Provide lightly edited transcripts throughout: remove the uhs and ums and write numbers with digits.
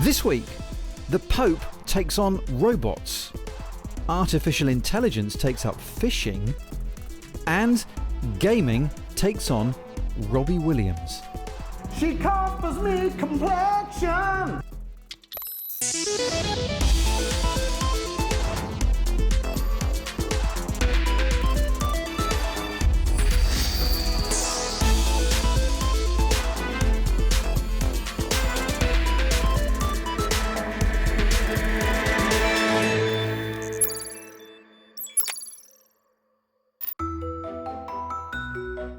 This week, the Pope takes on robots, artificial intelligence takes up fishing, and gaming takes on Robbie Williams. She offers me complexion.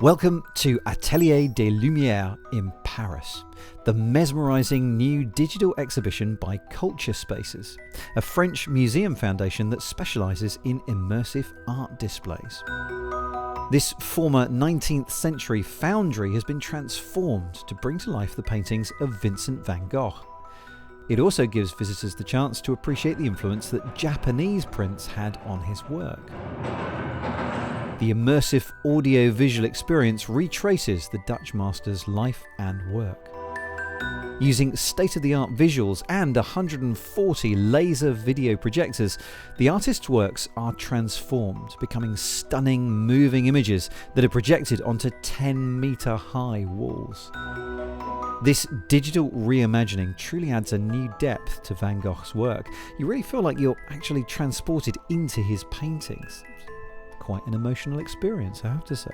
Welcome to Atelier des Lumières in Paris, the mesmerising new digital exhibition by Culture Spaces, a French museum foundation that specialises in immersive art displays. This former 19th century foundry has been transformed to bring to life the paintings of Vincent van Gogh. It also gives visitors the chance to appreciate the influence that Japanese prints had on his work. The immersive audio-visual experience retraces the Dutch master's life and work. Using state-of-the-art visuals and 140 laser video projectors, the artist's works are transformed, becoming stunning moving images that are projected onto 10-metre-high walls. This digital reimagining truly adds a new depth to Van Gogh's work. You really feel like you're actually transported into his paintings. Quite an emotional experience, I have to say.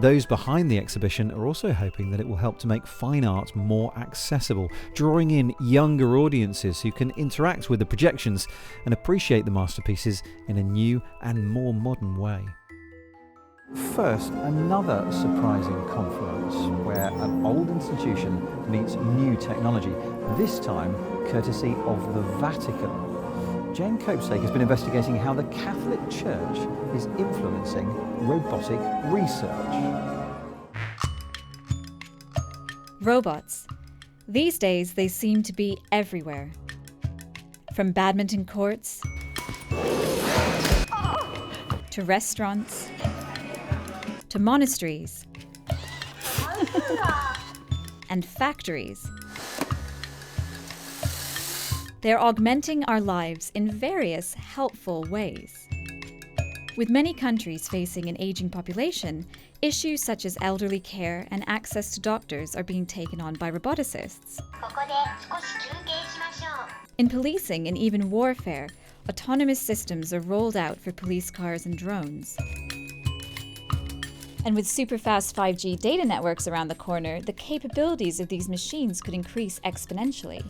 Those behind the exhibition are also hoping that it will help to make fine art more accessible, drawing in younger audiences who can interact with the projections and appreciate the masterpieces in a new and more modern way. First, another surprising confluence where an old institution meets new technology, this time courtesy of the Vatican. Jane Copestake has been investigating how the Catholic Church is influencing robotic research. Robots. These days they seem to be everywhere. From badminton courts to restaurants to monasteries and factories. They're augmenting our lives in various helpful ways. With many countries facing an aging population, issues such as elderly care and access to doctors are being taken on by roboticists. In policing and even warfare, autonomous systems are rolled out for police cars and drones. And with super-fast 5G data networks around the corner, the capabilities of these machines could increase exponentially.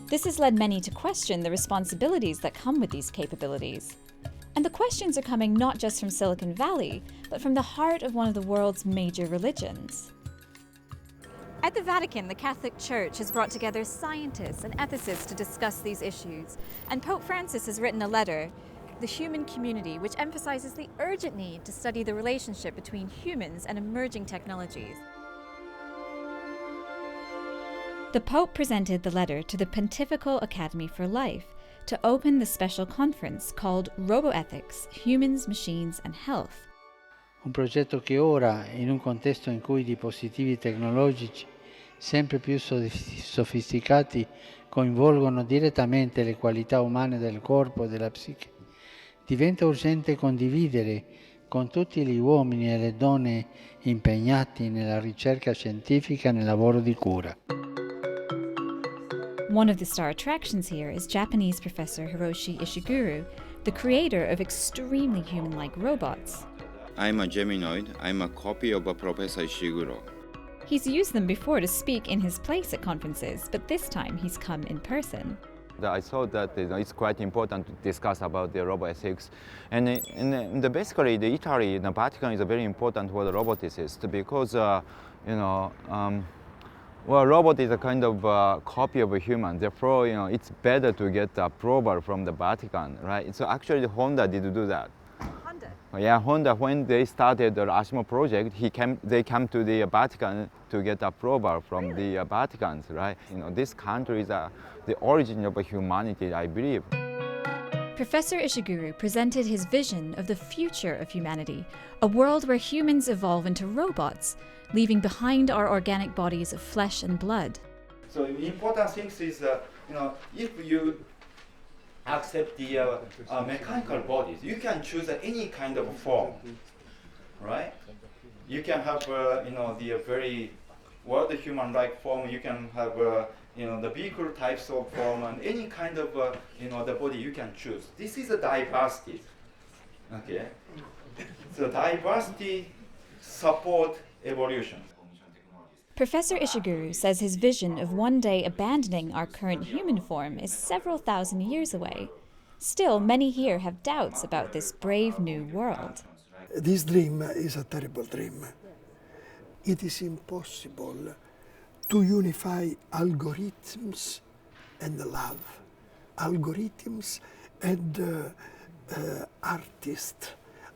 This has led many to question the responsibilities that come with these capabilities. And the questions are coming not just from Silicon Valley, but from the heart of one of the world's major religions. At the Vatican, the Catholic Church has brought together scientists and ethicists to discuss these issues. And Pope Francis has written a letter, The Human Community, which emphasizes the urgent need to study the relationship between humans and emerging technologies. The Pope presented the letter to the Pontifical Academy for Life to open the special conference called Roboethics, Humans, Machines and Health. Un progetto che ora, in un contesto in cui i dispositivi tecnologici sempre più sofisticati coinvolgono direttamente le qualità umane del corpo e della psiche, diventa urgente condividere con tutti gli uomini e le donne impegnati nella ricerca scientifica e nel lavoro di cura. One of the star attractions here is Japanese professor Hiroshi Ishiguro, the creator of extremely human-like robots. I'm a Geminoid. I'm a copy of a Professor Ishiguro. He's used them before to speak in his place at conferences, but this time he's come in person. I thought that it's quite important to discuss about the roboethics, and basically the Italy, the Vatican is very important for the roboticists because well, robot is a kind of copy of a human. Therefore, it's better to get approval from the Vatican, right? So actually, Honda did do that. Honda? Yeah, Honda, when they started the Axiom project, they came to the Vatican to get approval from the Vaticans, right? These countries are the origin of humanity, I believe. Professor Ishiguro presented his vision of the future of humanity, a world where humans evolve into robots, leaving behind our organic bodies of flesh and blood. So the important thing is, if you accept the mechanical bodies, you can choose any kind of form, right? You can have, the very the human-like form. You can have, the vehicle types of form, and any kind of, the body you can choose. This is a diversity. Okay. So diversity support evolution. Professor Ishiguro says his vision of one day abandoning our current human form is several thousand years away. Still, many here have doubts about this brave new world. This dream is a terrible dream. It is impossible to unify algorithms and love, algorithms and artists,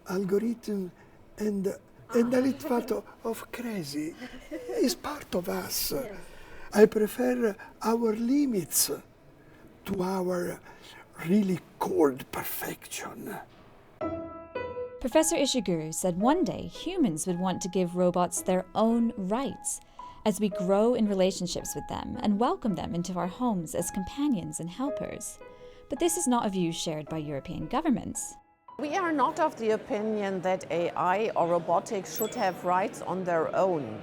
algorithm and a little part of crazy is part of us. I prefer our limits to our really cold perfection. Professor Ishiguro said one day humans would want to give robots their own rights as we grow in relationships with them and welcome them into our homes as companions and helpers. But this is not a view shared by European governments. We are not of the opinion that AI or robotics should have rights on their own.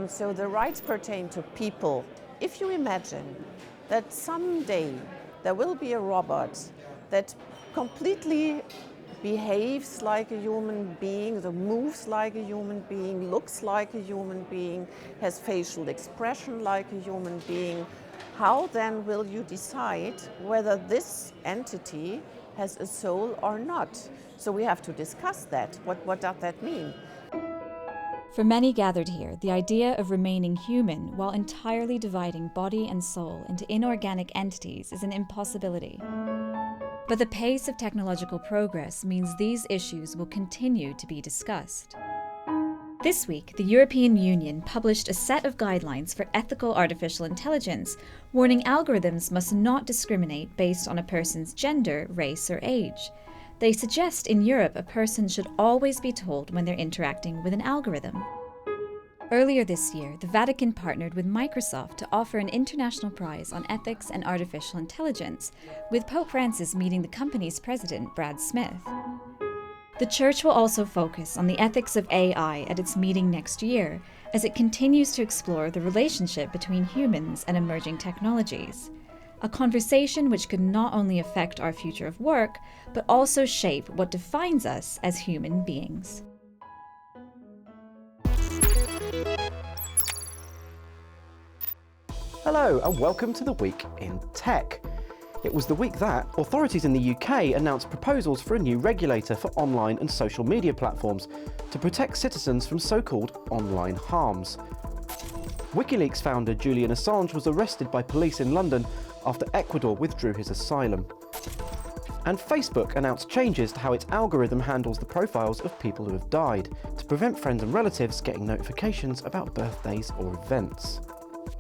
So the rights pertain to people. If you imagine that someday there will be a robot that completely behaves like a human being, that moves like a human being, looks like a human being, has facial expression like a human being, how then will you decide whether this entity has a soul or not? So we have to discuss that. What does that mean? For many gathered here, the idea of remaining human while entirely dividing body and soul into inorganic entities is an impossibility. But the pace of technological progress means these issues will continue to be discussed. This week, the European Union published a set of guidelines for ethical artificial intelligence, warning algorithms must not discriminate based on a person's gender, race, or age. They suggest in Europe a person should always be told when they're interacting with an algorithm. Earlier this year, the Vatican partnered with Microsoft to offer an international prize on ethics and artificial intelligence, with Pope Francis meeting the company's president, Brad Smith. The Church will also focus on the ethics of AI at its meeting next year, as it continues to explore the relationship between humans and emerging technologies. A conversation which could not only affect our future of work, but also shape what defines us as human beings. Hello and welcome to the Week in Tech. It was the week that authorities in the UK announced proposals for a new regulator for online and social media platforms to protect citizens from so-called online harms. WikiLeaks founder Julian Assange was arrested by police in London after Ecuador withdrew his asylum. And Facebook announced changes to how its algorithm handles the profiles of people who have died, to prevent friends and relatives getting notifications about birthdays or events.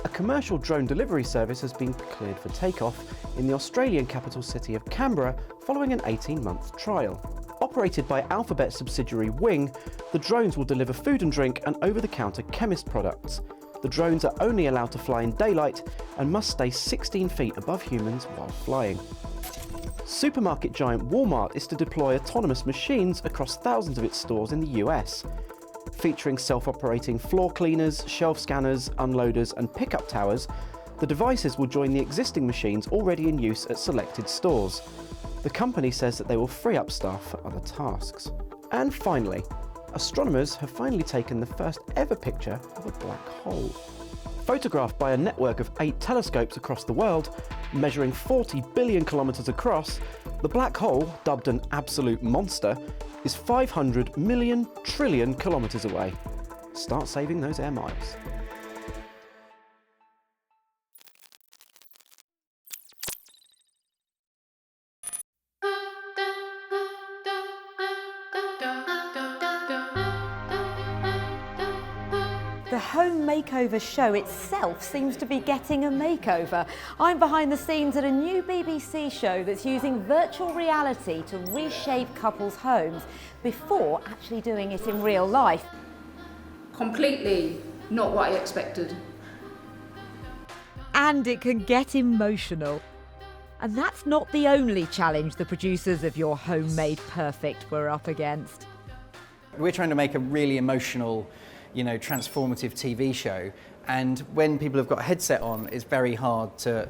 A commercial drone delivery service has been cleared for takeoff in the Australian capital city of Canberra following an 18-month trial. Operated by Alphabet subsidiary Wing, the drones will deliver food and drink and over-the-counter chemist products. The drones are only allowed to fly in daylight and must stay 16 feet above humans while flying. Supermarket giant Walmart is to deploy autonomous machines across thousands of its stores in the US. Featuring self-operating floor cleaners, shelf scanners, unloaders and pickup towers, the devices will join the existing machines already in use at selected stores. The company says that they will free up staff for other tasks. And finally, astronomers have finally taken the first ever picture of a black hole. Photographed by a network of 8 telescopes across the world, measuring 40 billion kilometres across, the black hole, dubbed an absolute monster, is 500 million trillion kilometres away. Start saving those air miles. The home makeover show itself seems to be getting a makeover. I'm behind the scenes at a new BBC show that's using virtual reality to reshape couples' homes before actually doing it in real life. Completely not what I expected. And it can get emotional. And that's not the only challenge the producers of Your Home Made Perfect were up against. We're trying to make a really emotional, transformative TV show. And when people have got a headset on, it's very hard to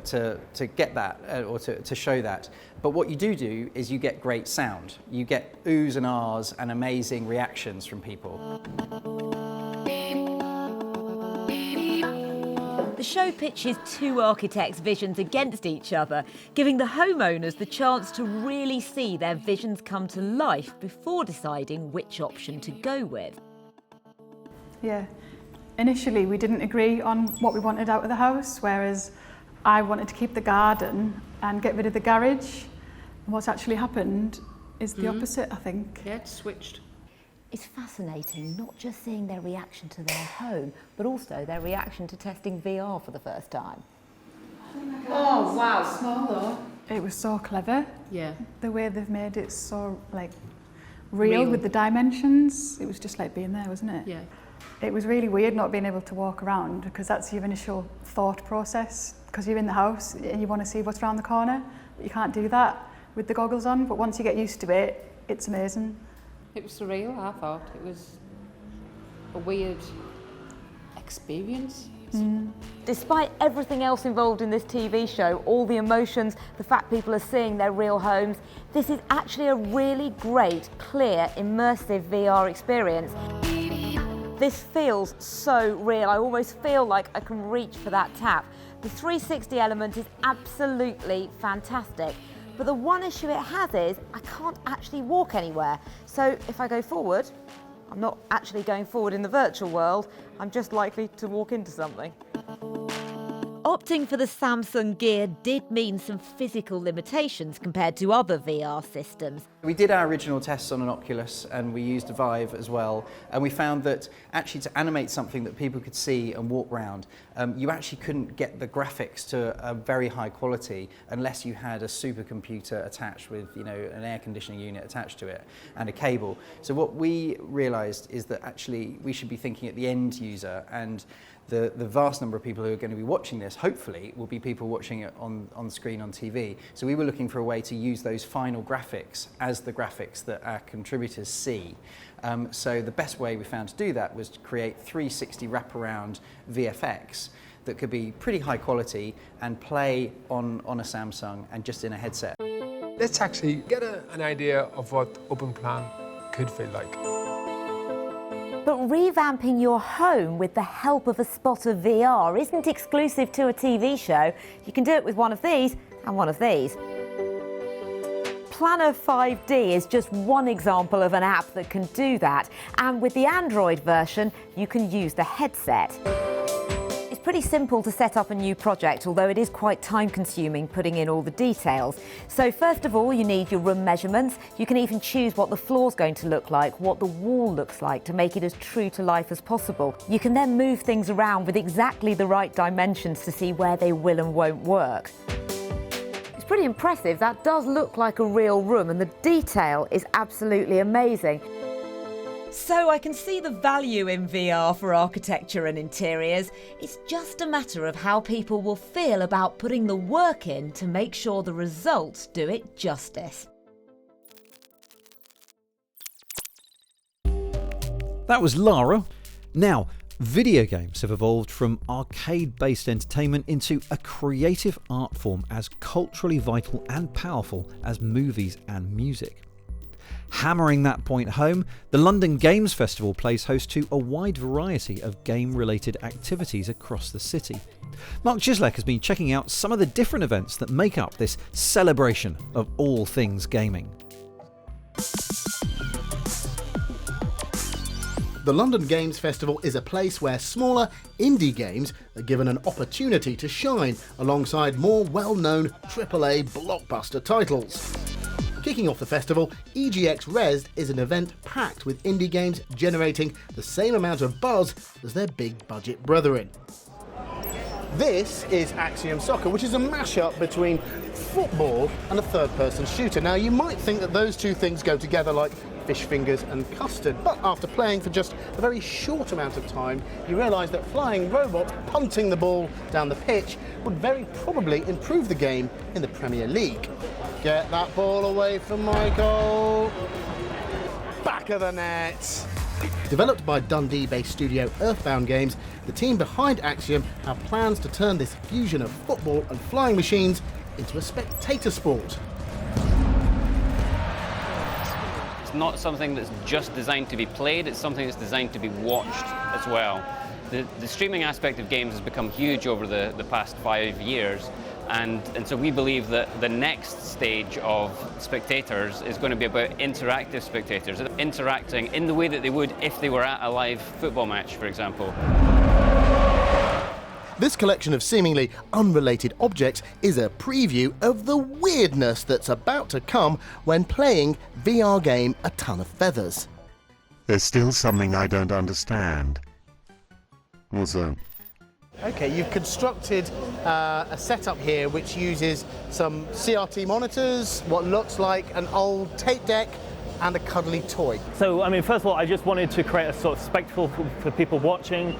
get that or to show that. But what you do is you get great sound. You get oohs and ahs and amazing reactions from people. The show pitches two architects' visions against each other, giving the homeowners the chance to really see their visions come to life before deciding which option to go with. Yeah. Initially, we didn't agree on what we wanted out of the house, whereas I wanted to keep the garden and get rid of the garage. And what's actually happened is the opposite, I think. Yeah, it's switched. It's fascinating not just seeing their reaction to their home, but also their reaction to testing VR for the first time. Oh, wow. Small though. It was so clever. Yeah. The way they've made it so real with the dimensions. It was just like being there, wasn't it? Yeah. It was really weird not being able to walk around because that's your initial thought process because you're in the house and you want to see what's around the corner, but you can't do that with the goggles on. But once you get used to it, it's amazing. It was surreal, I thought. It was a weird experience. Despite everything else involved in this TV show, all the emotions, the fact people are seeing their real homes, this is actually a really great, clear, immersive VR experience. This feels so real. I almost feel like I can reach for that tap. The 360 element is absolutely fantastic. But the one issue it has is I can't actually walk anywhere. So if I go forward, I'm not actually going forward in the virtual world, I'm just likely to walk into something. Opting for the Samsung Gear did mean some physical limitations compared to other VR systems. We did our original tests on an Oculus and we used a Vive as well, and we found that actually to animate something that people could see and walk around, you actually couldn't get the graphics to a very high quality unless you had a supercomputer attached with an air conditioning unit attached to it and a cable. So what we realised is that actually we should be thinking at the end user, and the vast number of people who are going to be watching this, hopefully, will be people watching it on screen on TV. So we were looking for a way to use those final graphics as the graphics that our contributors see. So the best way we found to do that was to create 360 wraparound VFX that could be pretty high quality and play on a Samsung and just in a headset. Let's actually get an idea of what open plan could feel like. But revamping your home with the help of a spot of VR isn't exclusive to a TV show. You can do it with one of these and one of these. Planner 5D is just one example of an app that can do that. And with the Android version, you can use the headset. It's pretty simple to set up a new project, although it is quite time-consuming putting in all the details. So first of all, you need your room measurements. You can even choose what the floor's going to look like, what the wall looks like, to make it as true to life as possible. You can then move things around with exactly the right dimensions to see where they will and won't work. It's pretty impressive. That does look like a real room, and the detail is absolutely amazing. So I can see the value in VR for architecture and interiors. It's just a matter of how people will feel about putting the work in to make sure the results do it justice. That was Lara. Now, video games have evolved from arcade-based entertainment into a creative art form as culturally vital and powerful as movies and music. Hammering that point home, the London Games Festival plays host to a wide variety of game-related activities across the city. Mark Chislek has been checking out some of the different events that make up this celebration of all things gaming. The London Games Festival is a place where smaller indie games are given an opportunity to shine alongside more well-known AAA blockbuster titles. Kicking off the festival, EGX Rezzed is an event packed with indie games generating the same amount of buzz as their big-budget brethren. This is Axiom Soccer, which is a mashup between football and a third-person shooter. Now, you might think that those two things go together like fish fingers and custard. But after playing for just a very short amount of time, he realised that flying robots punting the ball down the pitch would very probably improve the game in the Premier League. Get that ball away from Michael. Back of the net. Developed by Dundee-based studio Earthbound Games, the team behind Axiom have plans to turn this fusion of football and flying machines into a spectator sport. It's not something that's just designed to be played, it's something that's designed to be watched as well. The streaming aspect of games has become huge over the past 5 years, and so we believe that the next stage of spectators is going to be about interactive spectators, interacting in the way that they would if they were at a live football match, for example. This collection of seemingly unrelated objects is a preview of the weirdness that's about to come when playing VR game A Ton of Feathers. There's still something I don't understand. What's that? Okay, you've constructed a setup here which uses some CRT monitors, what looks like an old tape deck, and a cuddly toy. So, I mean, first of all, I just wanted to create a sort of spectacle for people watching.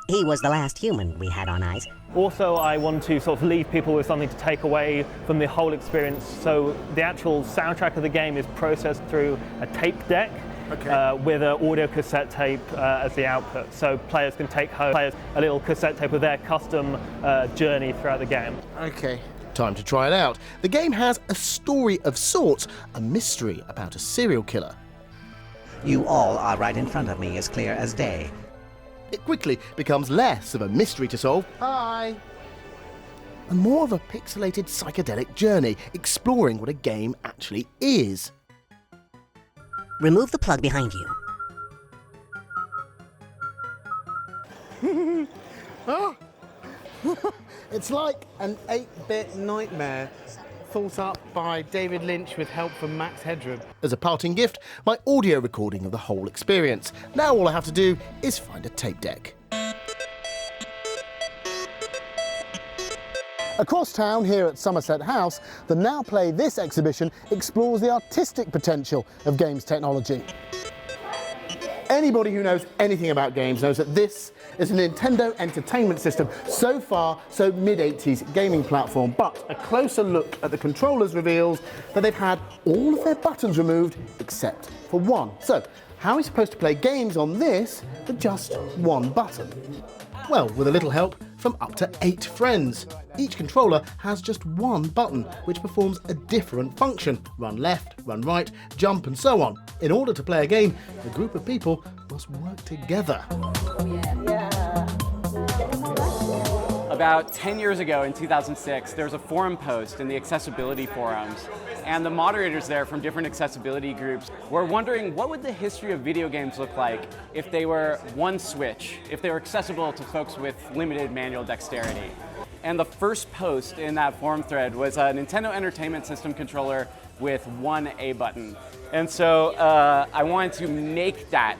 He was the last human we had on ice. Also, I want to sort of leave people with something to take away from the whole experience. So the actual soundtrack of the game is processed through a tape deck. Okay. With an audio cassette tape as the output. So players can take home a little cassette tape of their custom journey throughout the game. Okay. Time to try it out. The game has a story of sorts, a mystery about a serial killer. You all are right in front of me, as clear as day. It quickly becomes less of a mystery to solve. Hi! And more of a pixelated psychedelic journey, exploring what a game actually is. Remove the plug behind you. Oh. It's like an 8-bit nightmare thought up by David Lynch with help from Max Headroom. As a parting gift, my audio recording of the whole experience. Now all I have to do is find a tape deck. Across town here at Somerset House, the Now Play This exhibition explores the artistic potential of games technology. Anybody who knows anything about games knows that this is a Nintendo Entertainment System, so far so mid-80s gaming platform, but a closer look at the controllers reveals that they've had all of their buttons removed except for one. So, how are we supposed to play games on this with just one button? Well, with a little help from up to 8 friends. Each controller has just one button, which performs a different function. Run left, run right, jump and so on. In order to play a game, a group of people must work together. About 10 years ago, in 2006, there was a forum post in the accessibility forums, and the moderators there from different accessibility groups were wondering what would the history of video games look like if they were one switch, if they were accessible to folks with limited manual dexterity. And the first post in that forum thread was a Nintendo Entertainment System controller with one A button. And so I wanted to make that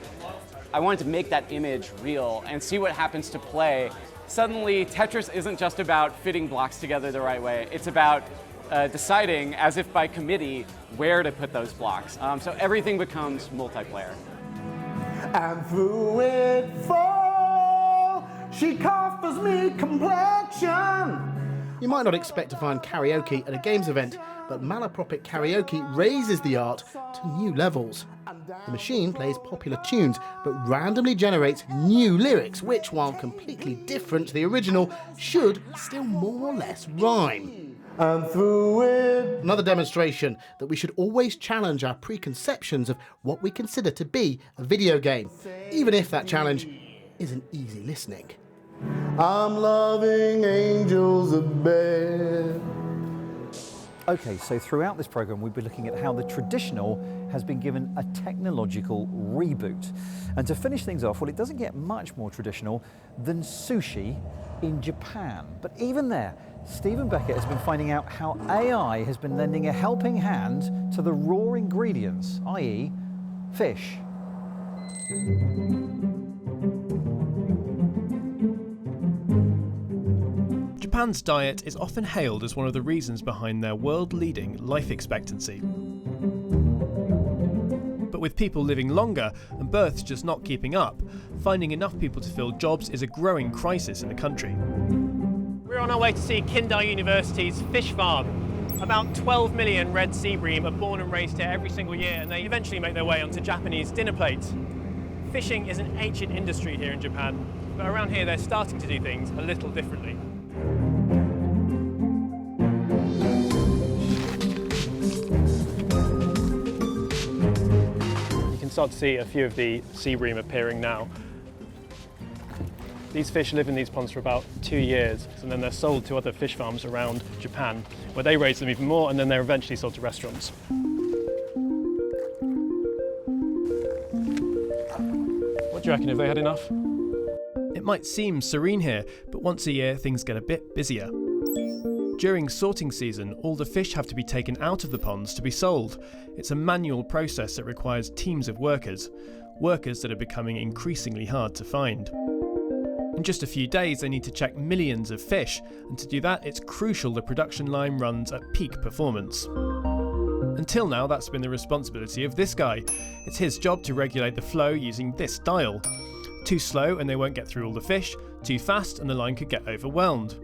image real and see what happens to play. Suddenly, Tetris isn't just about fitting blocks together the right way. It's about deciding, as if by committee, where to put those blocks. So everything becomes multiplayer. And through it fall, she offers me complexion. You might not expect to find karaoke at a games event, but malapropic karaoke raises the art to new levels. The machine plays popular tunes, but randomly generates new lyrics, which, while completely different to the original, should still more or less rhyme. And through it... Another demonstration that we should always challenge our preconceptions of what we consider to be a video game, even if that challenge isn't easy listening. I'm loving angels of bed. Okay, so throughout this programme we've been looking at how the traditional has been given a technological reboot. And to finish things off, well, it doesn't get much more traditional than sushi in Japan. But even there, Stephen Beckett has been finding out how AI has been lending a helping hand to the raw ingredients, i.e. fish. Japan's diet is often hailed as one of the reasons behind their world-leading life expectancy. But with people living longer and births just not keeping up, finding enough people to fill jobs is a growing crisis in the country. We're on our way to see Kindai University's fish farm. About 12 million red sea bream are born and raised here every single year, and they eventually make their way onto Japanese dinner plates. Fishing is an ancient industry here in Japan, but around here they're starting to do things a little differently. You can start to see a few of the sea bream appearing now. These fish live in these ponds for about 2 years, and then they're sold to other fish farms around Japan, where they raise them even more, and then they're eventually sold to restaurants. What do you reckon, have they had enough? It might seem serene here, but once a year things get a bit busier. During sorting season, all the fish have to be taken out of the ponds to be sold. It's a manual process that requires teams of workers that are becoming increasingly hard to find. In just a few days, they need to check millions of fish, and to do that, it's crucial the production line runs at peak performance. Until now, that's been the responsibility of this guy. It's his job to regulate the flow using this dial. Too slow and they won't get through all the fish, too fast and the line could get overwhelmed.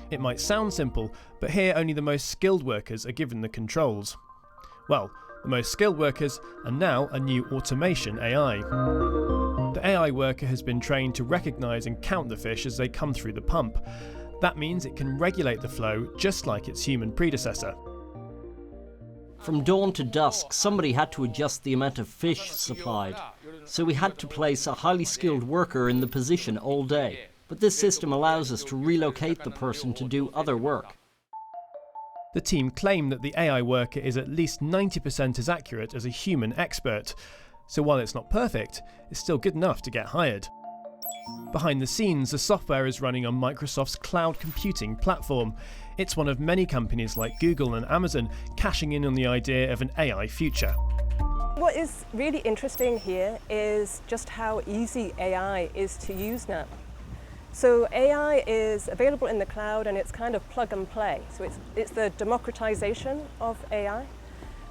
It might sound simple, but here only the most skilled workers are given the controls. Well, the most skilled workers, and now a new automation AI. The AI worker has been trained to recognise and count the fish as they come through the pump. That means it can regulate the flow just like its human predecessor. From dawn to dusk, somebody had to adjust the amount of fish supplied. So we had to place a highly skilled worker in the position all day. But this system allows us to relocate the person to do other work. The team claim that the AI worker is at least 90% as accurate as a human expert. So while it's not perfect, it's still good enough to get hired. Behind the scenes, the software is running on Microsoft's cloud computing platform. It's one of many companies like Google and Amazon cashing in on the idea of an AI future. What is really interesting here is just how easy AI is to use now. So AI is available in the cloud and it's kind of plug and play. So it's the democratization of AI.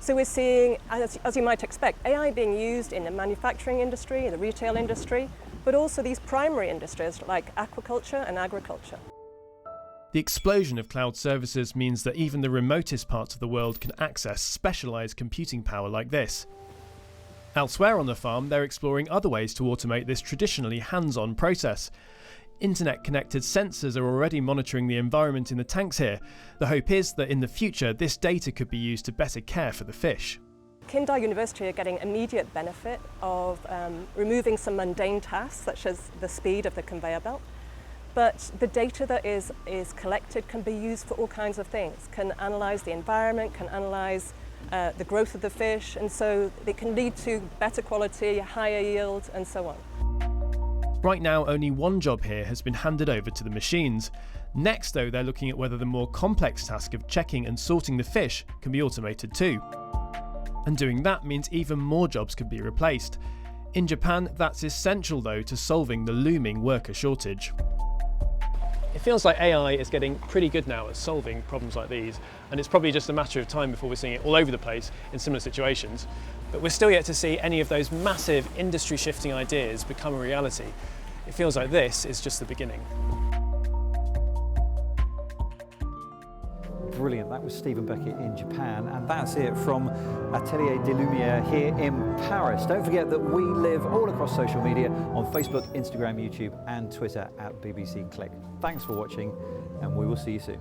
So we're seeing, as you might expect, AI being used in the manufacturing industry, the retail industry, but also these primary industries like aquaculture and agriculture. The explosion of cloud services means that even the remotest parts of the world can access specialised computing power like this. Elsewhere on the farm, they're exploring other ways to automate this traditionally hands-on process. Internet-connected sensors are already monitoring the environment in the tanks here. The hope is that in the future, this data could be used to better care for the fish. Kindai University are getting immediate benefit of removing some mundane tasks, such as the speed of the conveyor belt. But the data that is collected can be used for all kinds of things, can analyse the environment, can analyse the growth of the fish, and so it can lead to better quality, higher yield, and so on. Right now, only one job here has been handed over to the machines. Next, though, they're looking at whether the more complex task of checking and sorting the fish can be automated too. And doing that means even more jobs could be replaced. In Japan, that's essential, though, to solving the looming worker shortage. It feels like AI is getting pretty good now at solving problems like these, and it's probably just a matter of time before we're seeing it all over the place in similar situations. But we're still yet to see any of those massive industry-shifting ideas become a reality. It feels like this is just the beginning. Brilliant. That was Stephen Beckett in Japan, and that's it from Atelier des Lumières here in Paris. Don't forget that we live all across social media on Facebook, Instagram, YouTube and Twitter at BBC Click. Thanks for watching, and we will see you soon.